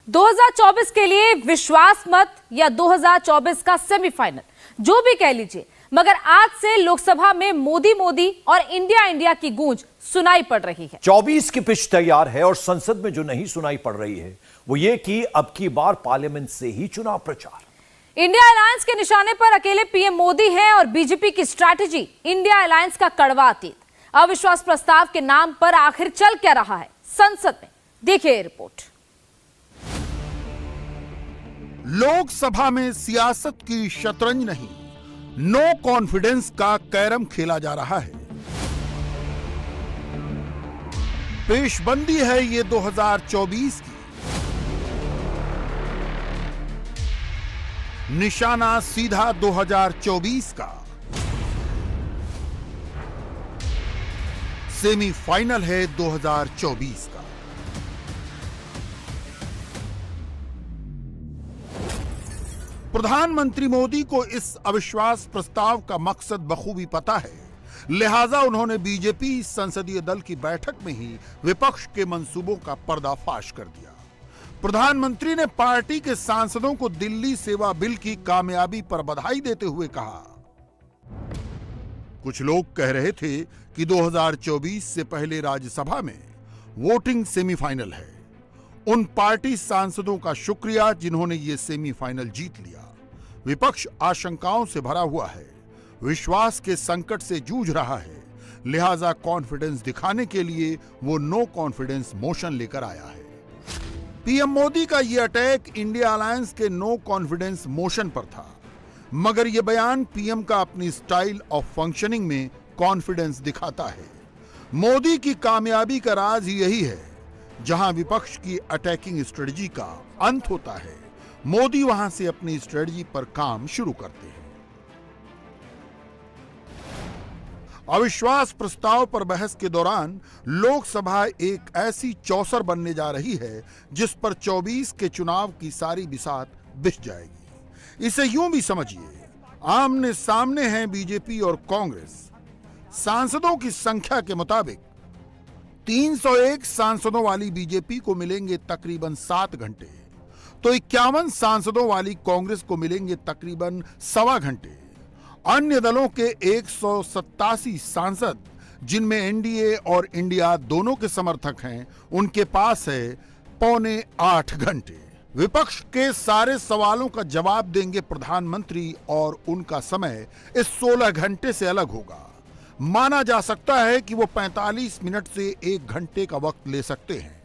2024 के लिए विश्वास मत या 2024 का सेमीफाइनल, जो भी कह लीजिए, मगर आज से लोकसभा में मोदी मोदी और इंडिया इंडिया की गूंज सुनाई पड़ रही है। 24 की पिच तैयार है और संसद में जो नहीं सुनाई पड़ रही है वो ये कि अब की बार पार्लियामेंट से ही चुनाव प्रचार। इंडिया अलायंस के निशाने पर अकेले पीएम मोदी हैं और बीजेपी की स्ट्रैटेजी इंडिया अलायंस का कड़वा अतीत। अविश्वास प्रस्ताव के नाम पर आखिर चल क्या रहा है संसद में, देखिए रिपोर्ट। लोकसभा में सियासत की शतरंज नहीं, नो कॉन्फिडेंस का कैरम खेला जा रहा है। पेशबंदी है ये 2024 की, निशाना सीधा 2024 का। सेमीफाइनल है 2024 का। प्रधानमंत्री मोदी को इस अविश्वास प्रस्ताव का मकसद बखूबी पता है, लिहाजा उन्होंने बीजेपी संसदीय दल की बैठक में ही विपक्ष के मंसूबों का पर्दाफाश कर दिया। प्रधानमंत्री ने पार्टी के सांसदों को दिल्ली सेवा बिल की कामयाबी पर बधाई देते हुए कहा, कुछ लोग कह रहे थे कि 2024 से पहले राज्यसभा में वोटिंग सेमीफाइनल है। उन पार्टी सांसदों का शुक्रिया जिन्होंने ये सेमीफाइनल जीत लिया। विपक्ष आशंकाओं से भरा हुआ है, विश्वास के संकट से जूझ रहा है, लिहाजा कॉन्फिडेंस दिखाने के लिए वो नो कॉन्फिडेंस मोशन लेकर आया है। पीएम मोदी का ये अटैक इंडिया अलायंस के नो कॉन्फिडेंस मोशन पर था, मगर ये बयान पीएम का अपनी स्टाइल ऑफ फंक्शनिंग में कॉन्फिडेंस दिखाता है। मोदी की कामयाबी का राज यही है, जहां विपक्ष की अटैकिंग स्ट्रेटजी का अंत होता है, मोदी वहां से अपनी स्ट्रेटजी पर काम शुरू करते हैं। अविश्वास प्रस्ताव पर बहस के दौरान लोकसभा एक ऐसी चौसर बनने जा रही है जिस पर 24 के चुनाव की सारी बिसात बिछ जाएगी। इसे यूं भी समझिए, आमने सामने हैं बीजेपी और कांग्रेस। सांसदों की संख्या के मुताबिक 301 सांसदों वाली बीजेपी को मिलेंगे तकरीबन 7 घंटे, तो 51 सांसदों वाली कांग्रेस को मिलेंगे तकरीबन सवा घंटे। अन्य दलों के 187 सांसद, जिनमें एनडीए और इंडिया दोनों के समर्थक हैं, उनके पास है पौने 8 घंटे। विपक्ष के सारे सवालों का जवाब देंगे प्रधानमंत्री और उनका समय इस 16 घंटे से अलग होगा। माना जा सकता है कि वो 45 मिनट से 1 घंटे का वक्त ले सकते हैं।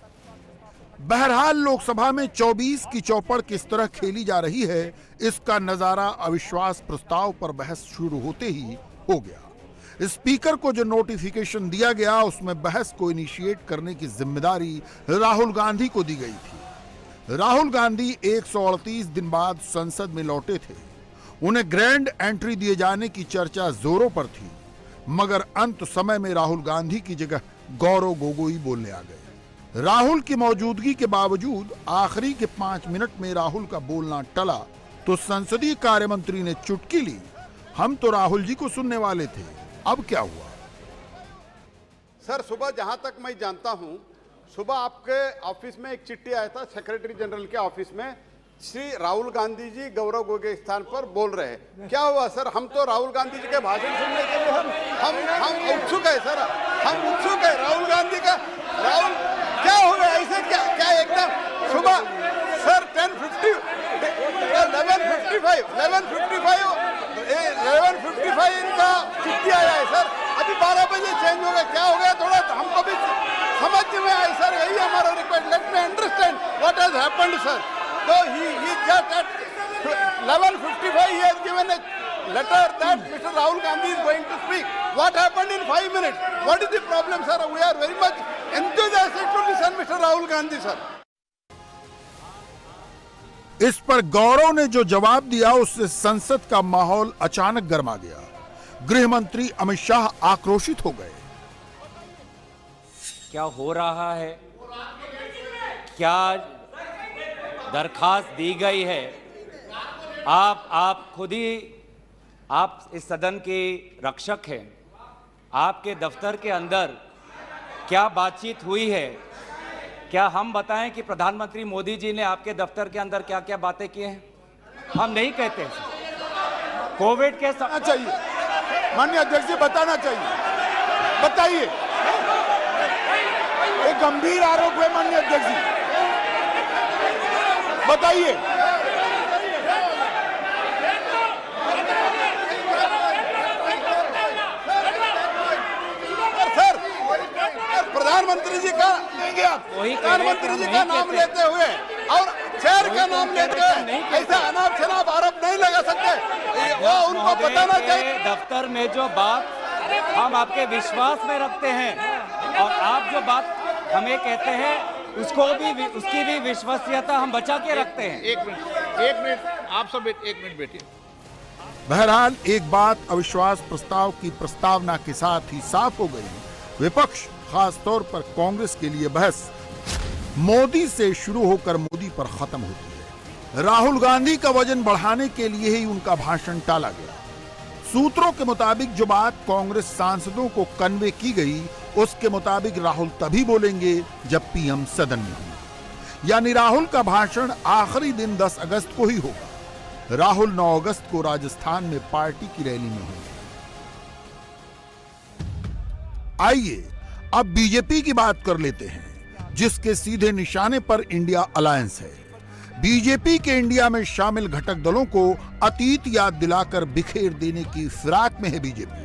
बहरहाल लोकसभा में 24 की चौपड़ किस तरह खेली जा रही है, इसका नजारा अविश्वास प्रस्ताव पर बहस शुरू होते ही हो गया। स्पीकर को जो नोटिफिकेशन दिया गया उसमें बहस को इनिशिएट करने की जिम्मेदारी राहुल गांधी को दी गई थी। राहुल गांधी 138 दिन बाद संसद में लौटे थे। उन्हें ग्रैंड एंट्री दिए जाने की चर्चा जोरों पर थी, मगर अंत समय में राहुल गांधी की जगह गौरव गोगोई बोलने आ गए। राहुल की मौजूदगी के बावजूद आखिरी के 5 मिनट में राहुल का बोलना टला तो संसदीय कार्य मंत्री ने चुटकी ली, हम तो राहुल जी को सुनने वाले थे, अब क्या हुआ? सर, सुबह जहां तक मैं जानता हूं, सुबह आपके ऑफिस में एक चिट्ठी आया था, सेक्रेटरी जनरल के ऑफिस में, श्री राहुल गांधी जी गौरव गोगोई स्थान पर बोल रहे हैं। क्या हुआ सर? हम तो राहुल गांधी जी के भाषण सुनने के लिए हम उत्सुक है सर, हम उत्सुक है राहुल गांधी का। राहुल क्या हो गया ऐसे? क्या एकदम सुबह सर 11:55 इनका चिट्ठी आया है सर, अभी 12 बजे चेंज हो गया। क्या हो गया? थोड़ा हमको भी समझ में आए सर, यही हमारा request. Let me understand what has happened sir. So he just at 11:55 he has given a letter that Mr. Rahul Gandhi is going to speak. What happened in 5 minutes? What is the problem, sir? We are very much enthusiastic to listen Mr. Rahul Gandhi, sir. इस पर गौरव ने जो जवाब दिया उससे संसद का माहौल अचानक गर्मा गया। गृह मंत्री अमित शाह आक्रोशित हो गए। क्या हो रहा है? क्या दरखास्त दी गई है? आप खुद ही, आप इस सदन के रक्षक हैं। आपके दफ्तर के अंदर क्या बातचीत हुई है? क्या हम बताएं कि प्रधानमंत्री मोदी जी ने आपके दफ्तर के अंदर क्या क्या बातें की हैं? हम नहीं कहते हैं। कोविड के चाहिए माननीय अध्यक्ष जी, बताना चाहिए, बताइए। एक गंभीर आरोप है माननीय अध्यक्ष जी, बताइए। सर, प्रधानमंत्री जी का देंगे आप, प्रधानमंत्री जी का नाम लेते हुए और चेयर का नाम लेते हुए ऐसा अनाप शनाप आरोप नहीं लगा सकते। वो उनको बताना चाहिए। दफ्तर में जो बात हम आपके विश्वास में रखते हैं और आप जो बात हमें कहते हैं उसकी भी विश्वसनीयता हम बचा के रखते हैं। एक मिनट आप सब एक मिनट बैठिए। बहरहाल एक बात अविश्वास प्रस्ताव की प्रस्तावना के साथ ही साफ हो गई। विपक्ष, खास तौर पर कांग्रेस के लिए बहस मोदी से शुरू होकर मोदी पर खत्म होती है। राहुल गांधी का वजन बढ़ाने के लिए ही उनका भाषण टाला गया। सूत्रों के मुताबिक जो बात कांग्रेस सांसदों को कन्वे की गई, उसके मुताबिक राहुल तभी बोलेंगे जब पीएम सदन में होंगे। यानी राहुल का भाषण आखिरी दिन 10 अगस्त को ही होगा। राहुल 9 अगस्त को राजस्थान में पार्टी की रैली में होंगे। आइए अब बीजेपी की बात कर लेते हैं, जिसके सीधे निशाने पर इंडिया अलायंस है। बीजेपी के इंडिया में शामिल घटक दलों को अतीत याद दिलाकर बिखेर देने की फिराक में है बीजेपी।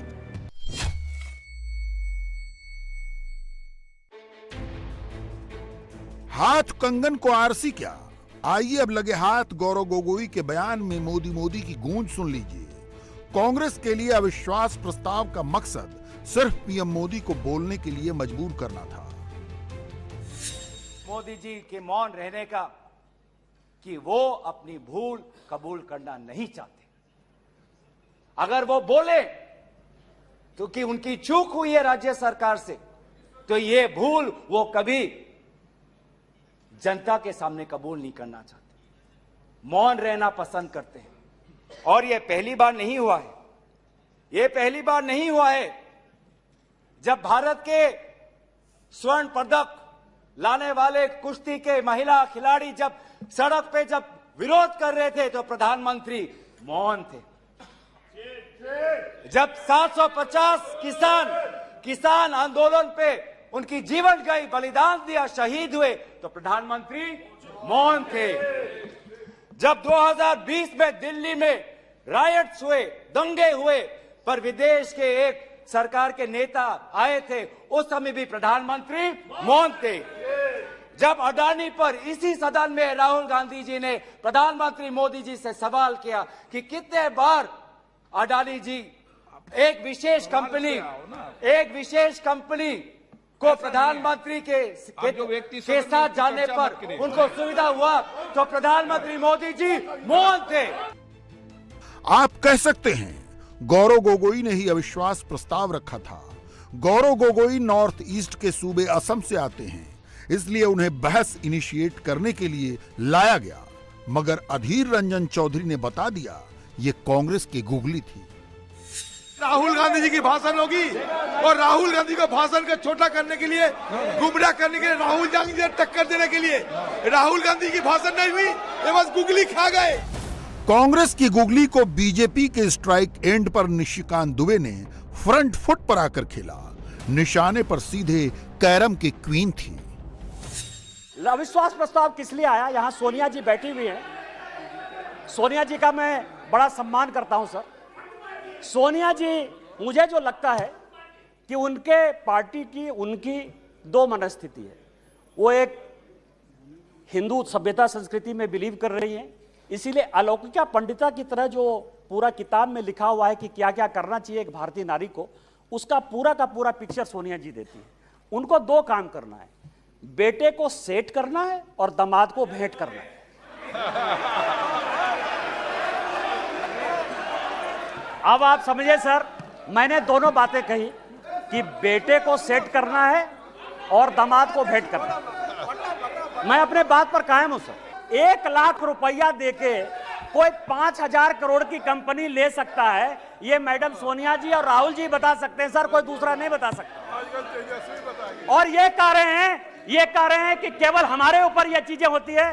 हाथ कंगन को आरसी क्या? आइए अब लगे हाथ गौरव गोगोई के बयान में मोदी मोदी की गूंज सुन लीजिए। कांग्रेस के लिए अविश्वास प्रस्ताव का मकसद सिर्फ पीएम मोदी को बोलने के लिए मजबूर करना था। मोदी जी के मौन रहने का कि वो अपनी भूल कबूल करना नहीं चाहते। अगर वो बोले तो कि उनकी चूक हुई है राज्य सरकार से, तो ये भूल वो कभी जनता के सामने कबूल नहीं करना चाहते। मौन रहना पसंद करते हैं। और ये पहली बार नहीं हुआ है। ये पहली बार नहीं हुआ है जब भारत के स्वर्ण पदक लाने वाले कुश्ती के महिला खिलाड़ी जब सड़क पे जब विरोध कर रहे थे तो प्रधानमंत्री मौन थे। जब 750 किसान आंदोलन पे उनकी जीवन गई, बलिदान दिया, शहीद हुए तो प्रधानमंत्री मौन थे। जब 2020 में दिल्ली में रायट्स हुए, दंगे हुए, पर विदेश के एक सरकार के नेता आए थे, उस समय भी प्रधानमंत्री मौन थे। जब अडानी पर इसी सदन में राहुल गांधी जी ने प्रधानमंत्री मोदी जी से सवाल किया कि कितने बार अडानी जी एक विशेष कंपनी को प्रधानमंत्री के साथ जाने पर उनको सुविधा हुआ तो प्रधानमंत्री मोदी जी मौन थे। आप कह सकते हैं गौरव गोगोई ने ही अविश्वास प्रस्ताव रखा था। गौरव गोगोई नॉर्थ ईस्ट के सूबे असम से आते हैं, इसलिए उन्हें बहस इनिशिएट करने के लिए लाया गया। मगर अधीर रंजन चौधरी ने बता दिया ये कांग्रेस की गुगली थी। राहुल गांधी जी की भाषण होगी और राहुल गांधी को भाषण को छोटा करने के लिए, गुमराह करने के लिए, राहुल गांधी जी टक्कर देने के लिए राहुल गांधी की भाषण नहीं हुई, ये बस गुगली खा गए। कांग्रेस की गुगली को बीजेपी के स्ट्राइक एंड पर निशिकांत दुबे ने फ्रंट फुट पर आकर खेला। निशाने पर सीधे कैरम की क्वीन थी। अविश्वास प्रस्ताव किस लिए आया? यहाँ सोनिया जी बैठी हुई हैं। सोनिया जी का मैं बड़ा सम्मान करता हूं सर। सोनिया जी, मुझे जो लगता है कि उनके पार्टी की उनकी दो मनस्थिति है। वो एक हिंदू सभ्यता संस्कृति में बिलीव कर रही हैं, इसीलिए अलौकिका पंडिता की तरह जो पूरा किताब में लिखा हुआ है कि क्या क्या करना चाहिए एक भारतीय नारी को, उसका पूरा का पूरा पिक्चर सोनिया जी देती है। उनको दो काम करना है, बेटे को सेट करना है और दामाद को भेंट करना है। अब आप समझिए सर, मैंने दोनों बातें कही कि बेटे को सेट करना है और दामाद को भेंट करना है। मैं अपने बात पर कायम हूं सर। 1 लाख रुपया देके कोई 5,000 करोड़ की कंपनी ले सकता है, ये मैडम सोनिया जी और राहुल जी बता सकते हैं सर, कोई दूसरा नहीं बता सकता। और ये कह रहे हैं ये कह रहे हैं कि केवल हमारे ऊपर ये चीजें होती है।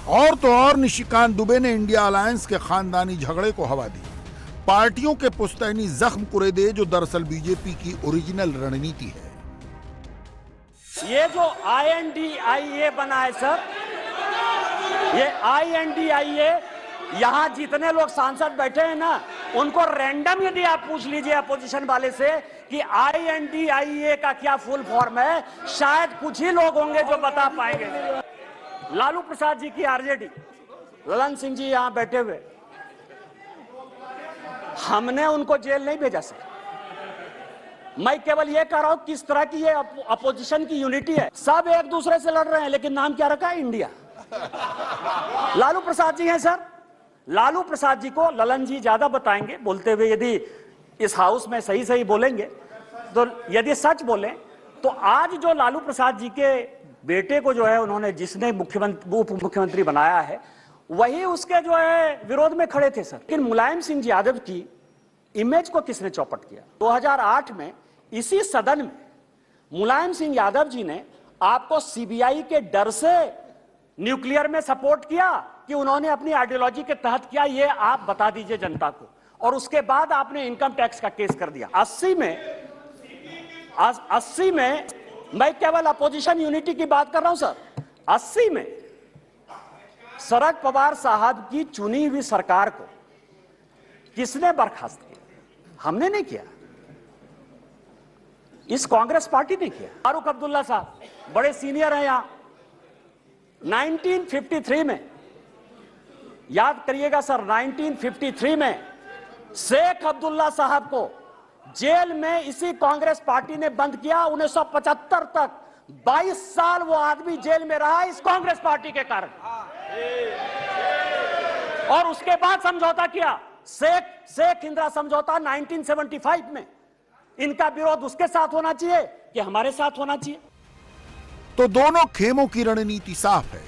और तो और निशिकांत दुबे ने इंडिया अलायंस के खानदानी झगड़े को हवा दी। पार्टियों के पुश्तैनी जख्म कुरेदे जो दरअसल बीजेपी की ओरिजिनल रणनीति है। ये जो INDIA बना है सर, ये INDIA, यहां जितने लोग सांसद बैठे हैं ना, उनको रैंडम यदि आप पूछ लीजिए अपोजिशन वाले से कि INDIA का क्या फुल फॉर्म है, शायद कुछ ही लोग होंगे जो बता पाएंगे। लालू प्रसाद जी की RJD, ललन सिंह जी यहां बैठे हुए, हमने उनको जेल नहीं भेजा सर। मैं केवल ये कह रहा हूं किस तरह की ये अपोजिशन की यूनिटी है। सब एक दूसरे से लड़ रहे हैं, लेकिन नाम क्या रखा है? इंडिया। लालू प्रसाद जी हैं सर। लालू प्रसाद जी को ललन जी ज्यादा बताएंगे बोलते हुए, यदि इस हाउस में सही सही बोलेंगे तो, यदि सच बोलें तो आज जो लालू प्रसाद जी के बेटे को जो है उन्होंने, जिसने उप मुख्यमंत्री बनाया है, वही उसके जो है विरोध में खड़े थे सर। लेकिन मुलायम सिंह यादव की इमेज को किसने चौपट किया? 2008 में इसी सदन में मुलायम सिंह यादव जी ने आपको CBI के डर से न्यूक्लियर में सपोर्ट किया कि उन्होंने अपनी आइडियोलॉजी के तहत किया, ये आप बता दीजिए जनता को। और उसके बाद आपने इनकम टैक्स का केस कर दिया। 80 में मैं केवल अपोजिशन यूनिटी की बात कर रहा हूं सर। 80 में शरद पवार साहब की चुनी हुई सरकार को किसने बर्खास्त किया? हमने नहीं किया, इस कांग्रेस पार्टी ने किया। फारूक अब्दुल्ला साहब बड़े सीनियर हैं यहां। 1953 में, याद करिएगा सर, 1953 में शेख अब्दुल्ला साहब को जेल में इसी कांग्रेस पार्टी ने बंद किया। 1975 तक 22 साल वो आदमी जेल में रहा इस कांग्रेस पार्टी के कारण। और उसके बाद समझौता किया, शेख इंदिरा समझौता 1975 में। इनका विरोध उसके साथ होना चाहिए कि हमारे साथ होना चाहिए? तो दोनों खेमों की रणनीति साफ है।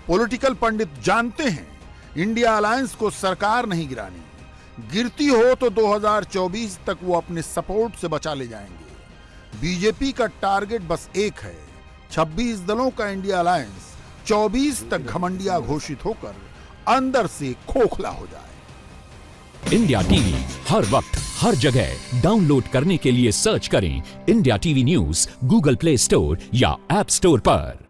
पॉलिटिकल पंडित जानते हैं इंडिया अलायंस को सरकार नहीं गिरानी, गिरती हो तो 2024 तक वो अपने सपोर्ट से बचा ले जाएंगे। बीजेपी का टारगेट बस एक है, 26 दलों का इंडिया अलायंस 24 तक घमंडिया घोषित होकर अंदर से खोखला हो जाए। इंडिया टीवी हर वक्त हर जगह डाउनलोड करने के लिए सर्च करें India TV news Google play store या ऐप स्टोर पर।